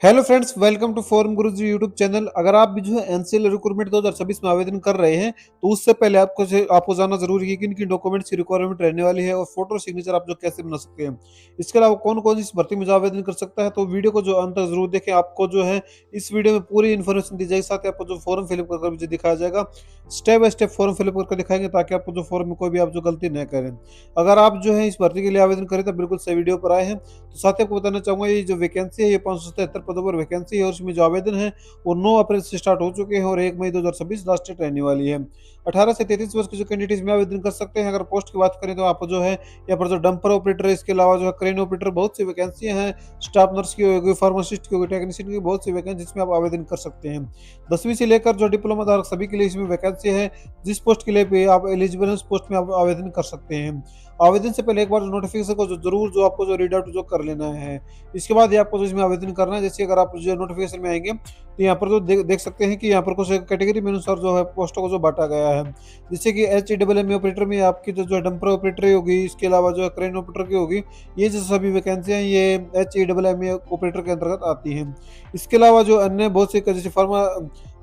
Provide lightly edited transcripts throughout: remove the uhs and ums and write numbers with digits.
Hello friends, welcome to form Guruji YouTube channel. अगर आप भी जो है एनसीएल रिक्रूटमेंट 2026 में आवेदन कर रहे हैं तो उससे पहले आपको जानना जरूरी है कि किन किन डॉक्यूमेंट्स की रिक्वायरमेंट रहने वाली है और फोटो सिग्नेचर आप जो कैसे बना सकते हैं। इसके अलावा कौन कौन इस भर्ती में जो आवेदन कर सकता है, तो वीडियो को जो अंत तक जरूर देखें। आपको जो है इस वीडियो में पूरी इन्फॉर्मेशन दी जाएगी, साथ ही आपको जो फॉर्म फिलअप कर मुझे दिखाया जाएगा। Step by step form fill up करके दिखाएंगे ताकि आपको जो फॉर्म में कोई भी आप जो गलती न करें। अगर आप जो है इस भर्ती के लिए आवेदन करें तो बिल्कुल सही वीडियो पर आए हैं। तो साथ ही आपको बताना चाहूंगा, ये जो वैकेंसी है ये 577 पदों पर वैकेंसी है और इसमें जो आवेदन है वो 9 अप्रैल से स्टार्ट हो चुके हैं और 1 मई 2026 लास्ट डेट रहने वाली है। 18 से 33 वर्ष के जो कैंडिडेट इसमें आवेदन कर सकते हैं। अगर पोस्ट की बात करें तो आप जो है यहाँ पर जो डंपर ऑपरेटर है, इसके अलावा जो है क्रेन ऑपरेटर, बहुत सी वैकेंसियां हैं। स्टाफ नर्स की होगी, फार्मासिस्ट की होगी, टेक्नीशियन की, बहुत सी वैकेंसी जिसमें आप आवेदन कर सकते हैं। 10वीं से लेकर जो डिप्लोमा धारक सभी के लिए इसमें वैकेंसी है। जिस पोस्ट के लिए भी आप एलिजिबल हैं उस पोस्ट में आप आवेदन कर सकते हैं। आवेदन से पहले एक बार नोटिफिकेशन को जरूर जो आपको जो रीड आउट जो कर लेना है। इसके बाद ये आपको जो इसमें आवेदन करना है। जैसे अगर आप जो नोटिफिकेशन में आएंगे तो यहाँ पर जो देख सकते हैं कि यहाँ पर कुछ कैटेगरी में अनुसार जो है पोस्टों को जो बांटा गया है। जैसे कि HEMM ऑपरेटर में आपकी जो डंपर ऑपरेटर होगी, इसके अलावा जो है क्रेन ऑपरेटर की होगी। ये जो सभी वैकेंसियां ये HEMM ऑपरेटर के अंतर्गत आती हैं। इसके अलावा जो अन्य बहुत से जैसे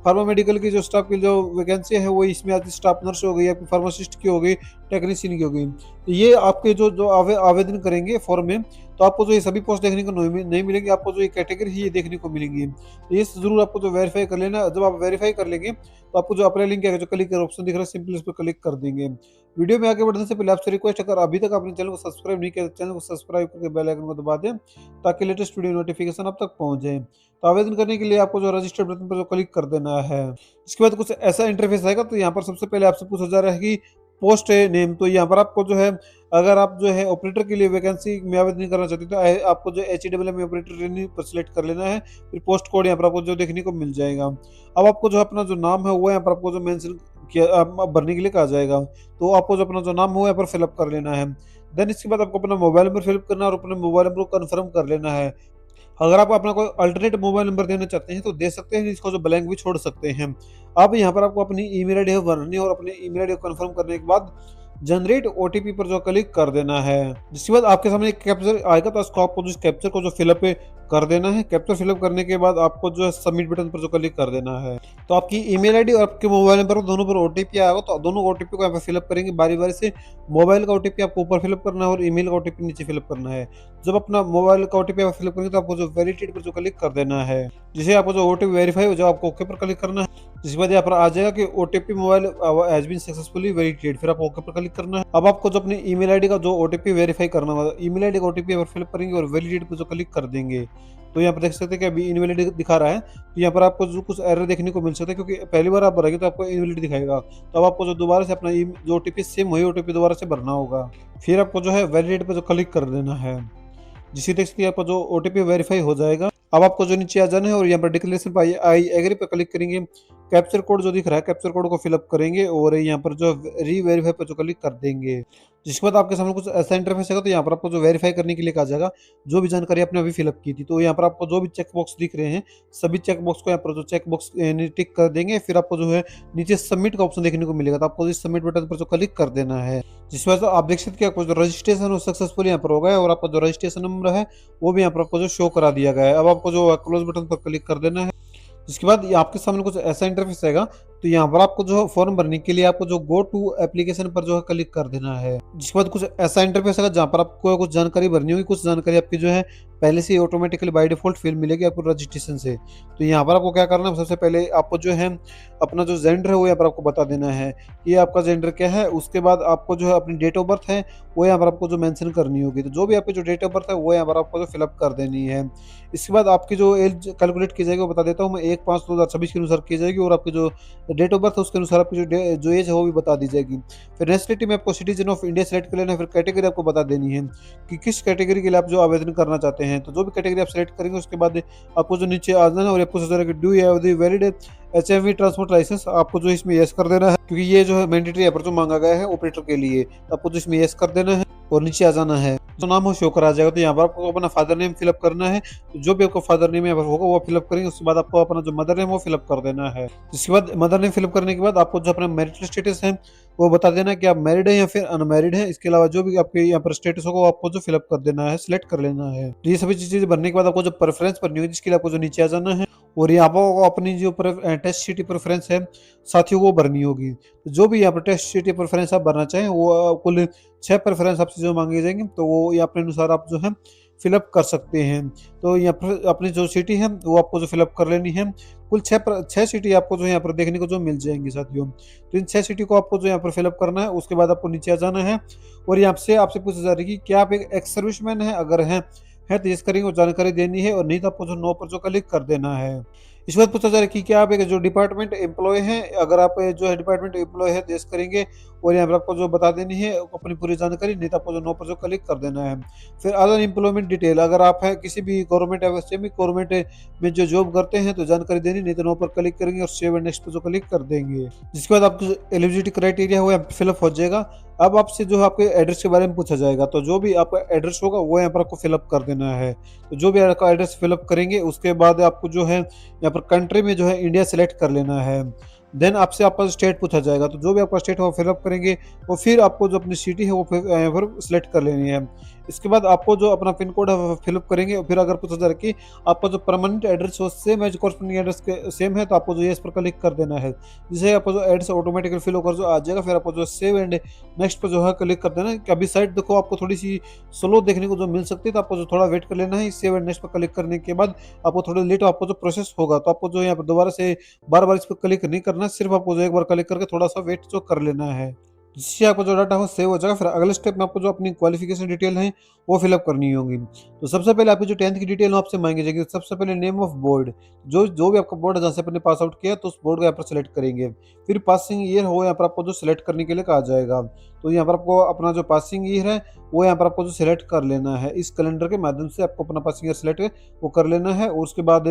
फार्मा मेडिकल की जो स्टाफ की जो वैकेंसी है वो इसमें आती है। स्टाफ नर्स हो गई, आपकी फार्मासिस्ट की हो गई, टेक्नीशियन की हो गई। तो ये आपके जो जो आवेदन करेंगे फॉर्म में तो आपको जो ये सभी पोस्ट देखने को नहीं मिलेंगी। आपको जो ये कैटेगरी है ये देखने को मिलेंगी। तो ये जरूर आपको जो वेरीफाई कर लेना। जब आप वेरीफाई कर लेंगे तो आपको जो अप्लाई लिंक है, जो क्लिक कर ऑप्शन दिख रहा है, सिंपली इस पर क्लिक कर देंगे। वीडियो में आगे बढ़ने से पहले आपसे रिक्वेस्ट, अगर अभी तक आपने चैनल को सब्सक्राइब नहीं किया तो चैनल को सब्सक्राइब करके बेल आइकन को दबा दें ताकि लेटेस्ट वीडियो नोटिफिकेशन आप तक पहुंच जाए। तो आवेदन करने के लिए आपको जो रजिस्टर्ड बटन पर जो क्लिक कर देना है। इसके बाद कुछ ऐसा इंटरफेस आएगा। तो यहाँ पर सबसे पहले आपसे पूछा जा रहा है कि पोस्ट है नेम। तो यहाँ पर आपको जो है, अगर आप जो है ऑपरेटर के लिए वैकेंसी में आवेदन करना चाहते हैं तो आपको जो HEMM ऑपरेटर ट्रेनिंग पर सिलेक्ट कर लेना है। फिर पोस्ट कोड यहाँ पर आपको जो देखने को मिल जाएगा। अब आपको जो अपना जो नाम है वो यहाँ पर आपको जो मेंशन किया भरने के लिए कहा जाएगा। तो आपको जो अपना जो नाम है वो यहाँ पर फिलअप कर लेना है। देन इसके बाद आपको अपना मोबाइल नंबर फिलअप करना है और अपने मोबाइल नंबर को कन्फर्म कर लेना है। अगर आप अपना कोई अल्टरनेट मोबाइल नंबर देना चाहते हैं तो दे सकते हैं, इसको जो ब्लैंक भी छोड़ सकते हैं। अब यहाँ पर आपको अपनी ईमेल आईडी भरनी है और अपनी ईमेल आईडी को कंफर्म करने के बाद जनरेट ओटीपी पर जो क्लिक कर देना है। जिसके बाद आपके सामने एक कैप्चर आएगा, तो उसको आपको जिस कैप्चर को जो फिलअप कर देना है। कैप्चर फिलअप करने के बाद आपको जो है सबमिट बटन पर जो क्लिक कर देना है। तो आपकी ईमेल आईडी और आपके मोबाइल नंबर दोनों पर ओटीपी आएगा। तो दोनों ओटीपी को यहाँ पर फिलअप करेंगे बारी बारी से। मोबाइल का ओटीपी आपको ऊपर फिलअप करना है और ईमेल का ओटीपी नीचे फिलअप करना है। जब अपना मोबाइल का ओटीपी आप फिलअप करेंगे तो आपको जो वैलिडेट पर जो क्लिक कर देना है। जिसे आपको जो ओटीपी वेरीफाई हो जाए आपको ओके पर क्लिक करना है। जिसके बाद यहाँ पर आ जाएगा कि OTP mobile has been successfully verified, फिर आप ओके पर क्लिक करना है। अब आपको जो अपनी ईमेल आईडी का जो ओटीपी वेरीफाई करना होगा, ईमेल आईडी का ओटीपी यहाँ पर फिलअप करेंगे और वैलिडेट पर जो क्लिक कर देंगे। तो यहाँ पर देख सकते हैं कि अभी इनवैलिड दिखा रहा है। तो यहाँ पर आपको जो कुछ एरर देखने को मिल सकता है, क्योंकि पहली बार आप भरेंगे तो आपको इनवैलिड दिखाएगा। तो अब आपको जो दोबारा से अपना जो ओटीपी सेम वही ओटीपी दोबारा से भरना होगा। फिर आपको जो है वैलिडेट पर जो क्लिक कर देना है। जिससे देख सकते हैं आपका जो ओटीपी वेरीफाई हो जाएगा। अब आपको जो नीचे आ जाना है और यहाँ पर डिक्लेरेशन पर आई एग्री पर क्लिक करेंगे। कैप्चर कोड जो दिख रहा है, कैप्चर कोड को फिलअप करेंगे और यहाँ पर जो री वेरीफाई पर जो क्लिक कर देंगे। जिसके बाद आपके सामने कुछ ऐसा इंटरफेस आएगा। तो यहाँ पर आपको जो वेरीफाई करने के लिए कहा जाएगा जो भी जानकारी आपने अभी फिलअप की थी। तो यहाँ पर आपको जो भी चेक बॉक्स दिख रहे हैं सभी चेक बॉक्स को यहाँ पर जो चेक बॉक्स टिक कर देंगे। फिर आपको जो है नीचे सबमिट का ऑप्शन देखने को मिलेगा। तो आपको इस सबमिट बटन पर जो क्लिक कर देना है। जिस वजह से आप देख सकते हैं आपको जो रजिस्ट्रेशन सक्सेसफुल यहाँ पर हो गया है और आपका जो रजिस्ट्रेशन नंबर है वो भी यहाँ पर आपको जो शो करा दिया गया है। अब आपको जो क्लोज बटन पर क्लिक कर देना है। जिसके बाद आपके सामने कुछ ऐसा इंटरफेस आएगा। तो यहाँ पर आपको जो फॉर्म भरने के लिए आपको जो गो टू एप्लीकेशन पर जो है क्लिक कर देना है। जिसके बाद कुछ ऐसा इंटरफेस आएगा जहाँ पर आपको कुछ जानकारी भरनी होगी। कुछ जानकारी आपकी जो है पहले से ऑटोमेटिकली बाय डिफॉल्ट फिल मिलेगी आपको रजिस्ट्रेशन से। तो यहाँ पर आपको क्या करना है, सबसे पहले आपको जो है अपना जो जेंडर है वो यहाँ पर आपको बता देना है कि आपका जेंडर क्या है। उसके बाद आपको जो है अपनी डेट ऑफ बर्थ है वो यहाँ पर आपको जो मेंशन करनी होगी। तो जो भी आपकी जो डेट ऑफ बर्थ है वो यहाँ पर आपको जो फिलअप कर देनी है। इसके बाद आपकी जो एज कैलकुलेट की जाएगी वो बता देता हूँ मैं, 1/5/2026 के अनुसार की जाएगी और आपकी जो डेट ऑफ बर्थ है उसके अनुसार आपकी जो एज है वो भी बता दी जाएगी। फिर नेशनलिटी में आपको सिटीजन ऑफ इंडिया सेलेक्ट कर लेना है। फिर कैटेगरी आपको बता देनी है कि किस कैटेगरी के लिए आप जो आवेदन करना चाहते हैं। तो जो भी कैटेगरी आप सेलेक्ट करेंगे उसके बाद आपको जो नीचे आ जाना है और आपको सोचा कि do you have the valid HMV transport licence, आपको जो इसमें यस कर देना है क्योंकि ये जो है मैंडेटरी यहाँ पर जो मांगा गया है ऑपरेटर के लिए। तो आपको जो इसमें यस कर देना है। और नीचे आ जाना है, जो नाम हो शो करा जाएगा। तो यहाँ पर आपको अपना फादर नेम फिलअप करना है, तो जो भी आपका फादर नेम यहाँ पर होगा वो फिलअप करेंगे। उसके बाद आपको अपना जो मदर नेम वो फिलअप कर देना है। जिसके बाद मदर नेम फिलअप करने के बाद आपको जो अपना मैरिटल स्टेटस है वो बता देना कि आप मैरिड है या फिर अनमैरिड है। इसके अलावा जो भी आपके यहाँ पर स्टेटस होगा वो आपको जो फिलअप कर देना है, सिलेक्ट कर लेना है। तो ये सभी चीजें भरने के बाद आपको जो प्रेफरेंस भरनी होगी, जिसके लिए आपको जो नीचे आ जाना है और यहाँ पर अपनी जो टेस्ट सिटी प्रेफरेंस है साथियों वो भरनी होगी। तो जो भी यहाँ पर टेस्ट सिटी प्रेफरेंस आप भरना चाहें वो कुल 6 प्रेफरेंस आपसे जो मांगे जाएंगे, तो वो ये अपने अनुसार आप जो है फिलअप कर सकते हैं। तो यहाँ पर अपनी जो सिटी है वो आपको जो फिलअप कर लेनी है। कुल 6 सिटी आपको जो यहाँ पर देखने को जो मिल जाएंगी साथियों। तो इन 6 सिटी को आपको जो यहाँ पर फिलअप करना है। उसके बाद आपको नीचे आ जाना है और यहाँ से आपसे पूछा जा रहा है कि क्या आप एक एक्स सर्विसमैन है, अगर है तो यस करेंगे और जानकारी देनी है, और नहीं तो आपको जो नो पर जो क्लिक कर देना है। इस बात पूछा जा रहा है कि क्या आप एक जो डिपार्टमेंट एम्प्लॉय हैं, अगर आप जो है डिपार्टमेंट एम्प्लॉय है तो यस करेंगे और यहाँ पर आपको जो बता देनी है अपनी पूरी जानकारी, नहीं तो आपको जो नो पर जो क्लिक कर देना है। फिर अदर एम्प्लॉयमेंट डिटेल, अगर आप है किसी भी गवर्नमेंट या सेमी गवर्नमेंट में जो जॉब करते हैं तो जानकारी देनी, नहीं तो नो पर क्लिक करेंगे और सेव एंड नेक्स्ट पर जो क्लिक कर देंगे। जिसके बाद आपको एलिजिबिलिटी क्राइटेरिया वो फिलअप हो जाएगा। अब आपसे जो है आपके एड्रेस के बारे में पूछा जाएगा, तो जो भी आपका एड्रेस होगा वो यहाँ पर आपको फिलअप कर देना है। तो जो भी आपका एड्रेस फिलअप करेंगे उसके बाद आपको जो है यहाँ पर कंट्री में जो है इंडिया सेलेक्ट कर लेना है। देन आपसे आपका स्टेट पूछा जाएगा, तो जो भी आपका स्टेट है वो फिलअप करेंगे और फिर आपको जो अपनी सिटी है वो यहाँ पर सिलेक्ट कर लेनी है। इसके बाद आपको जो अपना पिन कोड है वो फिलअप करेंगे और फिर अगर पूछा जा रहा है कि आपका जो परमानेंट एड्रेस हो सेम है, जो कॉरस्पॉन्डिंग एड्रेस के सेम है, तो आपको जो यस पर क्लिक कर देना है। जिससे आपको जो एड्रेस ऑटोमेटिकली फिल होकर जो आ जाएगा। फिर आपको जो सेव एंड नेक्स्ट पर जो है क्लिक कर देना है। कि अभी साइड देखो आपको थोड़ी सी स्लो देखने को जो मिल सकती है, तो आपको जो थोड़ा वेट कर लेना है। सेव एंड नेक्स्ट पर क्लिक करने के बाद आपको थोड़ा लेट आपको जो प्रोसेस होगा, तो आपको जो यहाँ पर दोबारा से बार बार इस पर क्लिक नहीं करना है, सिर्फ आपको जो एक बार क्लिक करके थोड़ा सा वेट जो कर लेना है, जिससे आपको जो डाटा हो सेव हो जाएगा। फिर अगले स्टेप में आपको जो अपनी क्वालिफिकेशन डिटेल है वो फिलअप करनी होगी। तो सबसे पहले आपकी जो 10th की डिटेल आपसे मांगी जाएगी। सबसे पहले नेम ऑफ बोर्ड, जो जो भी आपका बोर्ड है जहाँ से आपने पास आउट किया तो उस बोर्ड को यहाँ पर सिलेक्ट करेंगे। फिर पासिंग ईयर हो यहाँ पर आपको जो सिलेक्ट करने के लिए कहा जाएगा। तो यहाँ पर आपको अपना जो पासिंग ईयर है वो यहाँ पर आपको जो सिलेक्ट कर लेना है। इस कैलेंडर के माध्यम से आपको अपना पासिंग ईयर सिलेक्ट वो कर लेना है। और उसके बाद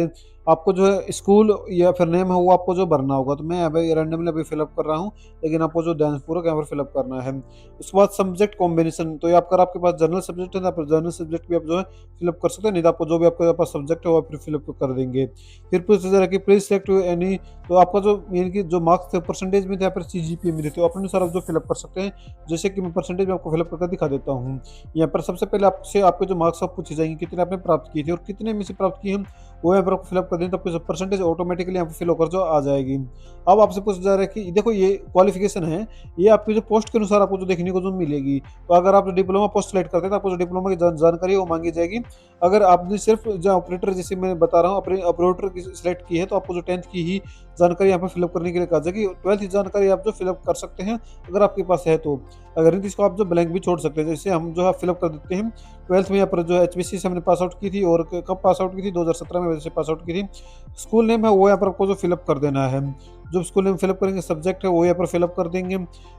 आपको जो है स्कूल या फिर नेम है वो आपको जो भरना होगा। तो मैं यहाँ पे रैंडमली अभी फिलअप कर रहा हूँ, लेकिन आपको जो ध्यानपूर्वक यहाँ पर फिलअप करना है। उसके बाद सब्जेक्ट कॉम्बिनेशन, तो ये अगर आपके पास जनरल सब्जेक्ट है तो जनरल सब्जेक्ट भी आप जो है फिलअप कर सकते हैं, नहीं तो आपको जो भी आपके पास सब्जेक्ट है वो फिर फिलअप कर देंगे। फिर पूछा जा रहा है कि प्लीज सिलेक्ट एनी, तो आपका जो यानी कि जो मार्क्स थे परसेंटेज में थे यहाँ पर CGPA में थे, तो अपने अनुसार आप जो फिलअप कर सकते हैं। जैसे कि मैं परसेंटेज में आपको फिलअप करके दिखा देता हूँ। यहाँ पर सबसे पहले आपसे आपके जो मार्क्स आप पूछे जाएंगे कितने आपने प्राप्त किए थे और कितने में से प्राप्त किए हम, वो यहाँ पर आपको फिलअप कर दें, तो आपकी जो परसेंटेज ऑटोमेटिकली यहाँ पर फिल होकर जो आ जाएगी। अब आपसे पूछा जा रहा है कि देखो ये क्वालिफिकेशन है, ये आपकी जो पोस्ट के अनुसार आपको जो देखने को जो मिलेगी। तो अगर आप जो डिप्लोमा पोस्ट सेलेक्ट करते हैं तो आपको जो डिप्लोमा की जानकारी वो मांगी जाएगी। अगर आपने सिर्फ जो ऑपरेटर जैसे मैं बता रहा हूँ अपने ऑपरेटर की सिलेक्ट की है, तो आपको जो 10th की ही जानकारी यहाँ पर फिलअप करने के लिए कहा जाएगी। 12th की जानकारी आप जो फिलअप कर सकते हैं अगर आपके पास है तो, अगर नहीं तो इसको आप जो ब्लैंक भी छोड़ सकते हैं। जैसे हम जो है फिलअप कर देते हैं 12th में यहाँ पर जो HBC से हमने पास आउट की थी, और कब पास आउट की थी 2017 में वजह से पास आउट की थी। स्कूल नेम है वो यहाँ पर आपको जो फिलअप कर देना है। जो स्कूल नेम फिलअप करेंगे, सब्जेक्ट है वो यहाँ पर फिलअप कर देंगे।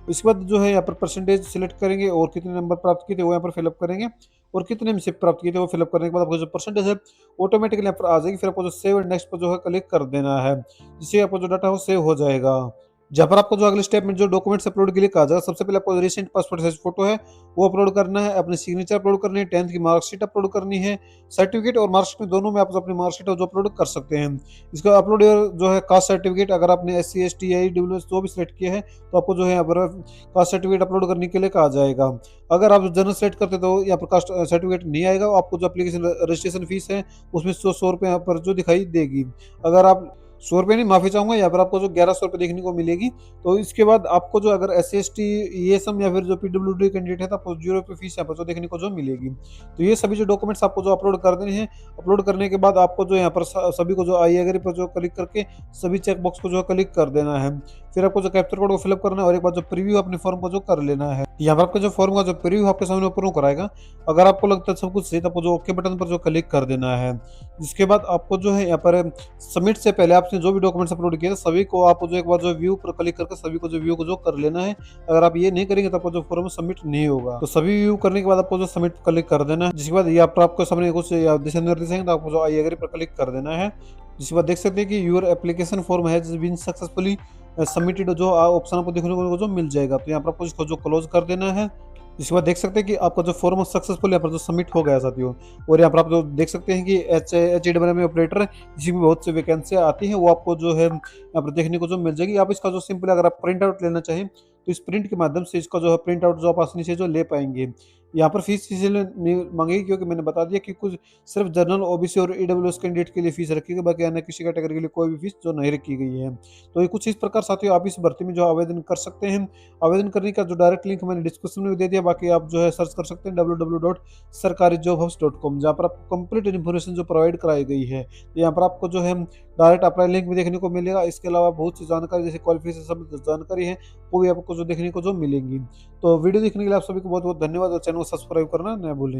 इसके बाद जो है यहाँ पर परसेंटेज सिलेक्ट करेंगे और कितने नंबर प्राप्त किए थे वो यहाँ पर फिलअप करेंगे, और कितने में से प्राप्त किए थे वो फिलअप करने के बाद आपको जो परसेंटेज है ऑटोमेटिकली यहाँ पर आ जाएगी। फिर आपको जो सेव एंड नेक्स्ट पर जो है क्लिक कर देना है, जिससे आपको जो डाटा हो सेव हो जाएगा। जहाँ पर आपको जो अगले स्टेप में जो डॉक्यूमेंट्स अपलोड के लिए कहा जाएगा, सबसे पहले आपको रिसेंट पासपोर्ट साइज फोटो है वो अपलोड करना है, अपनी सिग्नेचर अपलोड करनी है, 10th की मार्कशीट अपलोड करनी है। सर्टिफिकेट और मार्कशीट में दोनों में आप अपनी मार्कशीट जो अपलोड कर सकते हैं। इसका अपलोड जो है कास्ट सर्टिफिकेट, अगर आपने SC ST EIEWS जो भी सिलेक्ट किया है तो आपको जो है यहाँ पर कास्ट सर्टिफिकेट अपलोड करने के लिए कहा जाएगा। अगर आप जनरल सेलेक्ट करते तो यहाँ पर कास्ट सर्टिफिकेट नहीं आएगा। आपको जो एप्लीकेशन रजिस्ट्रेशन फीस है उसमें 100 रुपये यहाँ पर जो दिखाई देगी। अगर आप 100 रुपये नहीं, माफी चाहूंगा, यहाँ पर आपको जो 1100 रुपये देखने को मिलेगी। तो इसके बाद आपको जो अगर SC ST ESM या फिर जो PWD कैंडिडेट है तो आपको 0 रुपये फीस यहाँ पर जो देखने को जो मिलेगी। तो ये सभी जो डॉक्यूमेंट्स आपको जो अपलोड कर देने हैं, अपलोड करने के बाद आपको जो यहाँ पर सभी को जो आई एग्री पर जो क्लिक करके सभी चेक बॉक्स को जो क्लिक कर देना है। फिर आपको जो कैप्चर कोड को फिलअप करना है और एक बार जो प्रीव्यू अपने फॉर्म को जो कर लेना है। यहाँ पर आपको जो फॉर्म का जो प्रीव्यू आपके सामने ऊपर कराएगा। अगर आपको लगता है सब कुछ सही तो आपको जो ओके बटन पर जो क्लिक कर देना है। जिसके बाद आपको जो है यहाँ पर सबमिट से पहले आपने जो भी डॉक्यूमेंट्स अपलोड किए सभी को आप जो एक बार जो व्यू पर क्लिक करके सभी को जो व्यू को जो कर लेना है। अगर आप ये नहीं करेंगे तो आपको जो फॉर्म सबमिट नहीं होगा। तो सभी व्यू करने के बाद आपको जो सबमिट क्लिक कर देना है। जिसके बाद ये आपको सामने कुछ दिशा निर्देश है तो आपको जो आई एग्री पर क्लिक कर देना है। जिसके बाद देख सकते हैं कि your application form has been successfully submitted, जो ऑप्शन आपको देखने को जो मिल जाएगा। तो यहाँ पर आपको इसको जो क्लोज कर देना है। इसके बाद देख सकते हैं कि आपका जो फॉर्म सक्सेसफुल यहाँ पर जो सबमिट हो गया साथियों। और यहाँ पर आप जो देख सकते हैं कि HAWM ऑपरेटर जिसमें बहुत सी वैकेंसियाँ आती हैं वो आपको जो है यहाँ पर देखने को जो मिल जाएगी। आप इसका जो सिंपल अगर आप प्रिंट आउट लेना चाहें तो इस प्रिंट के माध्यम से इसका जो है प्रिंट आउट जो आप आसानी से जो ले पाएंगे। यहाँ पर फीस इसलिए नहीं मांगेगी क्योंकि मैंने बता दिया कि कुछ सिर्फ जनरल OBC और EWS कैंडिडेट के लिए फीस रखी गई, बाकी अन्य किसी कैटेगरी के लिए कोई भी फीस जो नहीं रखी गई है। तो ये कुछ इस प्रकार साथियों आप इस भर्ती में जो आवेदन कर सकते हैं। आवेदन करने का जो डायरेक्ट लिंक मैंने डिस्क्रिप्शन में दे दिया, बाकी आप जो है सर्च कर सकते हैं www.sarkarijobhubs.com, जहाँ पर आपको कंप्लीट इन्फॉर्मेशन जो प्रोवाइड कराई गई है। तो यहाँ पर आपको जो है डायरेक्ट अप्लाई लिंक भी देखने को मिलेगा। इसके अलावा बहुत सी जानकारी जैसे क्वालिफिकेशन संबंधित जानकारी है वो भी आपको जो देखने को जो मिलेंगी। तो वीडियो देखने के लिए आप सभी को बहुत बहुत धन्यवाद और चैनल को सब्सक्राइब करना न भूलें।